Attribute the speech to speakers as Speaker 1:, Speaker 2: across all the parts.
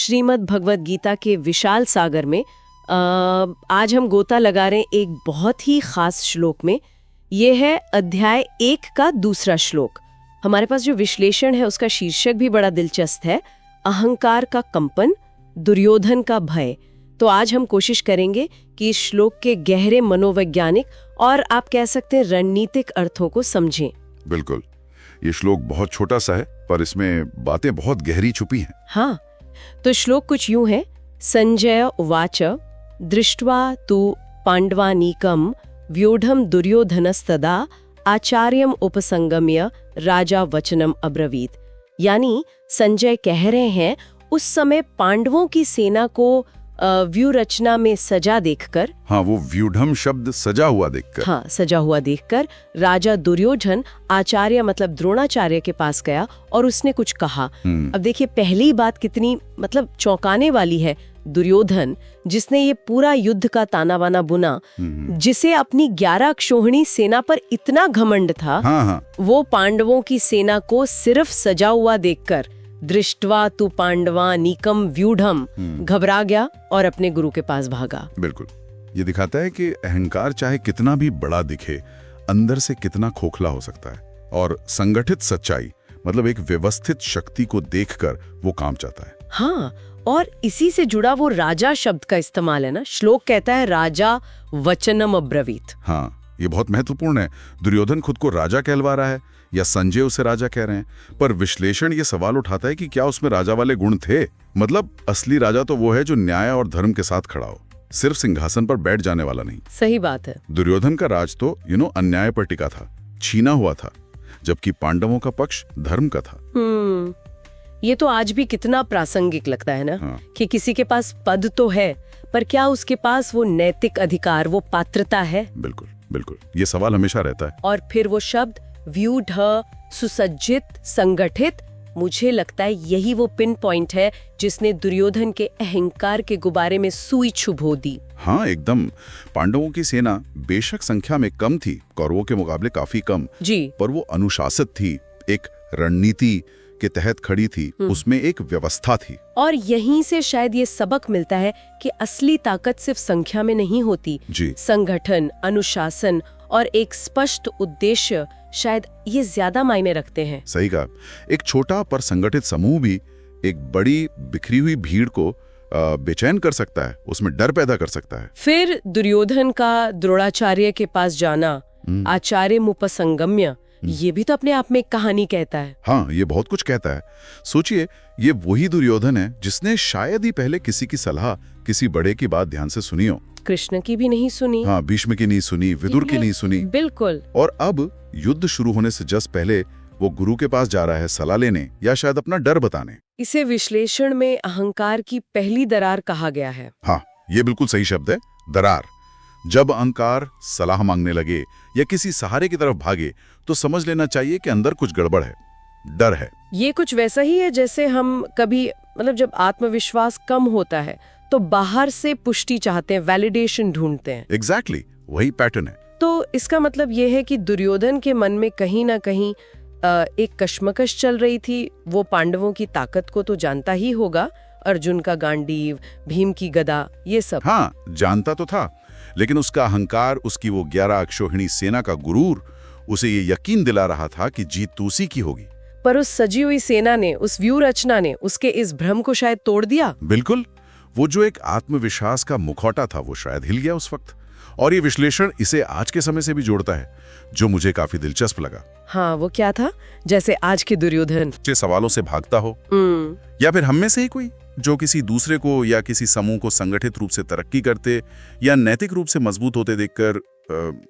Speaker 1: श्रीमद् भगवद गीता के विशाल सागर में आज हम गोता लगा रहे हैं एक बहुत ही खास श्लोक में। ये है अध्याय 1 का दूसरा श्लोक। हमारे पास जो विश्लेषण है उसका शीर्षक भी बड़ा दिलचस्प है, अहंकार का कंपन, दुर्योधन का भय। तो आज हम कोशिश करेंगे कि इस श्लोक के गहरे मनोवैज्ञानिक और आप कह सकते हैं रणनीतिक अर्थों को समझें।
Speaker 2: बिल्कुल, ये श्लोक बहुत छोटा सा है पर इसमें बातें बहुत गहरी छुपी हैं।
Speaker 1: हाँ, तो श्लोक कुछ यूं है। संजय उवाच दृष्ट्वा तु पांडवानीकम व्यूढ़म दुर्योधनस्तदा आचार्यम उपसंगम्य राजा वचनम अब्रवीत। यानी संजय कह रहे हैं उस समय पांडवों की सेना को व्यू रचना में सजा देखकर,
Speaker 2: हाँ, वो व्यूढ़म शब्द सजा हुआ देखकर,
Speaker 1: हाँ, सजा हुआ देखकर राजा दुर्योधन आचार्य मतलब द्रोणाचार्य के पास गया और उसने कुछ कहा। अब देखिए पहली बात कितनी मतलब चौंकाने वाली है। दुर्योधन जिसने ये पूरा युद्ध का ताना बाना बुना, जिसे अपनी 11 अक्षौहिणी सेना पर इतना घमंड था,
Speaker 2: हाँ।
Speaker 1: वो पांडवों की सेना को सिर्फ सजा हुआ देखकर दृष्ट्वा तु पांडवा नीकम व्यूढ़म घबरा गया और अपने गुरु के पास भागा।
Speaker 2: बिल्कुल, ये दिखाता है कि अहंकार चाहे कितना भी बड़ा दिखे, अंदर से कितना खोखला हो सकता है। और संगठित सच्चाई मतलब एक व्यवस्थित शक्ति को देखकर वो काम चाहता है।
Speaker 1: हाँ, और इसी से जुड़ा वो राजा शब्द का इस्तेमाल है ना। श्लोक कहता है राजा वचनम अब्रवीत।
Speaker 2: हाँ, ये बहुत महत्वपूर्ण है। दुर्योधन खुद को राजा कहलवा रहा है या संजय उसे राजा कह रहे हैं, पर विश्लेषण ये सवाल उठाता है कि क्या उसमें राजा वाले गुण थे। मतलब असली राजा तो वो है जो न्याय और धर्म के साथ खड़ा हो, सिर्फ सिंहासन पर बैठ जाने वाला नहीं।
Speaker 1: सही बात है।
Speaker 2: दुर्योधन का राज तो अन्याय पर टिका था, छीना हुआ था, जबकि पांडवों का पक्ष धर्म का था।
Speaker 1: ये तो आज भी कितना प्रासंगिक लगता है ना।
Speaker 2: हाँ।
Speaker 1: कि किसी के पास पद तो है, पर क्या उसके पास वो नैतिक अधिकार, वो पात्रता है?
Speaker 2: बिल्कुल बिल्कुल, ये सवाल हमेशा रहता है।
Speaker 1: और फिर वो शब्द व्यूढ़, सुसज्जित, संगठित, मुझे लगता है यही वो पिन पॉइंट है जिसने दुर्योधन के अहंकार के गुब्बारे में सुई चुभो दी।
Speaker 2: हाँ, एकदम। पांडवों की सेना बेशक संख्या में कम थी, कौरवों के मुकाबले काफी कम
Speaker 1: जी,
Speaker 2: पर वो अनुशासित थी, एक रणनीति के तहत खड़ी थी, उसमें एक व्यवस्था थी।
Speaker 1: और यहीं से शायद ये सबक मिलता है कि असली ताकत सिर्फ संख्या में नहीं होती
Speaker 2: जी।
Speaker 1: संगठन, अनुशासन और एक स्पष्ट उद्देश्य शायद ये ज्यादा मायने रखते हैं।
Speaker 2: सही कहा। एक छोटा पर संगठित समूह भी एक बड़ी बिखरी हुई भीड़ को बेचैन कर सकता है, उसमें डर पैदा कर सकता है।
Speaker 1: फिर दुर्योधन का द्रोणाचार्य के पास जाना, आचार्य मुपसंगम्य, ये भी तो अपने आप में एक कहानी कहता है।
Speaker 2: हाँ, ये बहुत कुछ कहता है। सोचिए, ये वही दुर्योधन है जिसने शायद ही पहले किसी की सलाह, किसी बड़े की बात ध्यान से सुनी हो।
Speaker 1: कृष्ण की भी नहीं सुनी,
Speaker 2: हाँ, भीष्म की नहीं सुनी, विदुर की नहीं सुनी।
Speaker 1: बिल्कुल।
Speaker 2: और अब युद्ध शुरू होने से जस्ट पहले वो गुरु के पास जा रहा है सलाह लेने या शायद अपना डर बताने।
Speaker 1: इसे विश्लेषण में अहंकार की पहली दरार कहा गया है।
Speaker 2: हाँ, ये बिल्कुल सही शब्द है, दरार। जब अहंकार सलाह मांगने लगे या किसी सहारे की तरफ भागे तो समझ लेना चाहिए कि अंदर कुछ गड़बड़ है, डर है।
Speaker 1: ये कुछ वैसा ही है जैसे हम कभी मतलब जब आत्मविश्वास कम होता है तो बाहर से पुष्टि चाहते हैं, वैलिडेशन ढूंढते हैं।
Speaker 2: एग्जैक्टली, वही पैटर्न है।
Speaker 1: तो इसका मतलब ये है कि दुर्योधन के मन में कहीं ना कहीं एक कश्मकश चल रही थी। वो पांडवों की ताकत को तो जानता ही होगा, अर्जुन का गांडीव, भीम की गदा, ये सब।
Speaker 2: हाँ, जानता तो था, लेकिन उसका अहंकार, उसकी वो 11 अक्षौहिणी सेना का गुरूर उसे ये यकीन दिला रहा था कि जीत तो उसी की होगी।
Speaker 1: पर उस सजी हुई सेना ने, उस व्यू रचना ने उसके इस भ्रम को शायद तोड़ दिया।
Speaker 2: बिल्कुल, वो जो एक आत्मविश्वास का मुखौटा था वो शायद हिल गया उस वक्त। और ये विश्लेषण इसे आज के समय से भी जोड़ता है, जो मुझे काफी दिलचस्प लगा।
Speaker 1: हाँ, वो क्या था? जैसे आज के दुर्योधन
Speaker 2: से सवालों से भागता हो, या फिर हम में से ही कोई जो किसी दूसरे को या किसी समूह को संगठित रूप से तरक्की करते या नैतिक रूप से मजबूत होते देखकर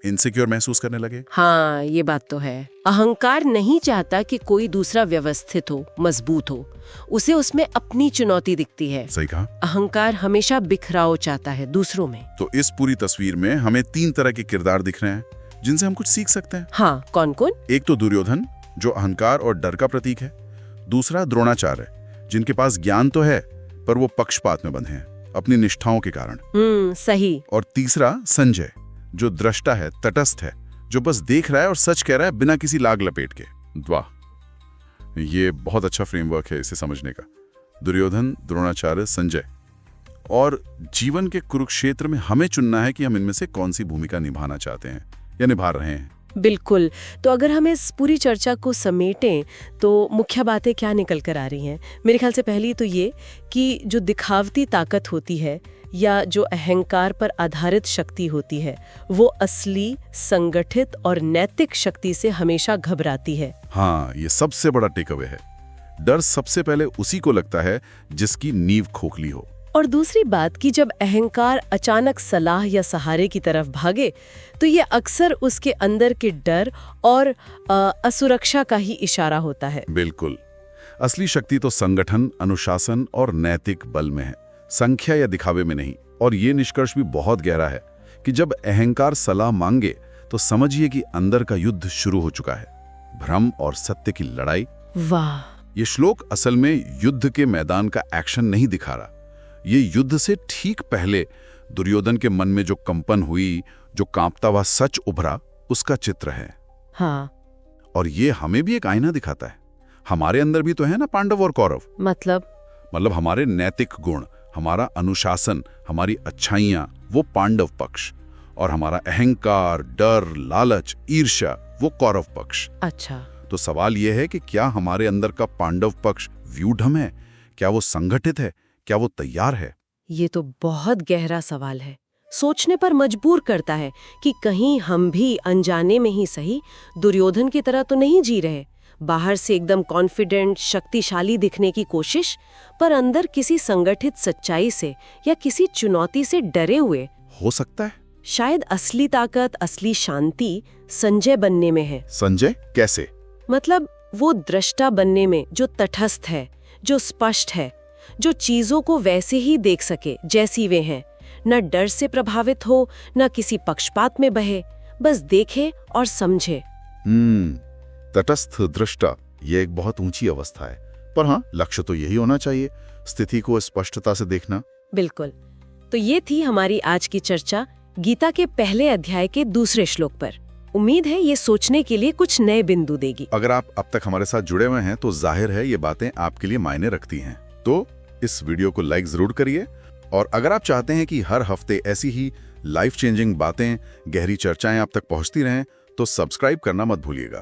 Speaker 2: इनसिक्योर महसूस करने लगे।
Speaker 1: हाँ, ये बात तो है। अहंकार नहीं चाहता कि कोई दूसरा व्यवस्थित हो, मजबूत हो, उसे उसमें अपनी चुनौती दिखती है।
Speaker 2: सही कहा।
Speaker 1: अहंकार हमेशा बिखराव चाहता है दूसरों में।
Speaker 2: तो इस पूरी तस्वीर में हमें 3 तरह के किरदार दिख रहे हैं जिनसे हम कुछ सीख सकते हैं।
Speaker 1: हाँ, कौन कौन?
Speaker 2: एक तो दुर्योधन जो अहंकार और डर का प्रतीक है। दूसरा द्रोणाचार्य जिनके पास ज्ञान तो है पर वो पक्षपात में बंधे हैं अपनी निष्ठाओं के कारण।
Speaker 1: सही।
Speaker 2: और तीसरा संजय जो दृष्टा है, तटस्थ है, जो बस देख रहा है और सच कह रहा है बिना किसी लाग लपेट के। वाह, ये बहुत अच्छा फ्रेमवर्क है इसे समझने का। दुर्योधन, द्रोणाचार्य, संजय। और जीवन के कुरुक्षेत्र में हमें चुनना है कि हम इनमें से कौन सी भूमिका निभाना चाहते हैं या निभा रहे हैं।
Speaker 1: बिल्कुल। तो अगर हम इस पूरी चर्चा को समेटें तो मुख्य बातें क्या निकल कर आ रही हैं? मेरे ख्याल से पहली तो ये कि जो दिखावती ताकत होती है या जो अहंकार पर आधारित शक्ति होती है वो असली, संगठित और नैतिक शक्ति से हमेशा घबराती है।
Speaker 2: हाँ, ये सबसे बड़ा टेक अवे है। डर सबसे पहले उसी को लगता है जिसकी नींव खोखली हो।
Speaker 1: और दूसरी बात कि जब अहंकार अचानक सलाह या सहारे की तरफ भागे तो ये अक्सर उसके अंदर के डर और असुरक्षा का ही इशारा होता है।
Speaker 2: बिल्कुल। असली शक्ति तो संगठन, अनुशासन और नैतिक बल में है, संख्या या दिखावे में नहीं। और ये निष्कर्ष भी बहुत गहरा है कि जब अहंकार सलाह मांगे तो समझिए कि अंदर का युद्ध शुरू हो चुका है, भ्रम और सत्य की लड़ाई।
Speaker 1: वाह!
Speaker 2: ये श्लोक असल में युद्ध के मैदान का एक्शन नहीं दिखा रहा। ये युद्ध से ठीक पहले दुर्योधन के मन में जो कंपन हुई, जो कांपता हुआ सच उभरा, उसका चित्र है।
Speaker 1: हाँ।
Speaker 2: और ये हमें भी एक आईना दिखाता है। हमारे अंदर भी तो है ना पांडव और कौरव। मतलब हमारे नैतिक गुण, हमारा अनुशासन, हमारी अच्छाइयां, वो पांडव पक्ष, और हमारा अहंकार, डर, लालच, ईर्ष्या, वो कौरव पक्ष।
Speaker 1: अच्छा।
Speaker 2: तो सवाल यह है कि क्या हमारे अंदर का पांडव पक्ष व्यूढ़ है? क्या वो संगठित है? क्या वो तैयार है?
Speaker 1: ये तो बहुत गहरा सवाल है, सोचने पर मजबूर करता है कि कहीं हम भी अनजाने में ही सही दुर्योधन की तरह तो नहीं जी रहे, बाहर से एकदम कॉन्फिडेंट, शक्तिशाली दिखने की कोशिश, पर अंदर किसी संगठित सच्चाई से या किसी चुनौती से डरे हुए।
Speaker 2: हो सकता है।
Speaker 1: शायद असली ताकत, असली शांति संजय बनने में है।
Speaker 2: संजय कैसे?
Speaker 1: मतलब वो दृष्टा बनने में, जो तटस्थ है, जो स्पष्ट है, जो चीजों को वैसे ही देख सके जैसी वे हैं, न डर से प्रभावित हो, न किसी पक्षपात में बहे, बस देखे और समझे।
Speaker 2: तटस्थ दृष्टा, ये एक बहुत ऊंची अवस्था है, पर हाँ, लक्ष्य तो यही होना चाहिए, स्थिति को स्पष्टता से देखना।
Speaker 1: बिल्कुल। तो ये थी हमारी आज की चर्चा गीता के पहले अध्याय के दूसरे श्लोक पर। उम्मीद है ये सोचने के लिए कुछ नए बिंदु देगी।
Speaker 2: अगर आप अब तक हमारे साथ जुड़े हुए हैं तो जाहिर है ये बातें आपके लिए मायने रखती हैं। तो इस वीडियो को लाइक जरूर करिए, और अगर आप चाहते हैं कि हर हफ्ते ऐसी ही लाइफ चेंजिंग बातें, गहरी चर्चाएं आप तक पहुंचती रहें तो सब्सक्राइब करना मत भूलिएगा।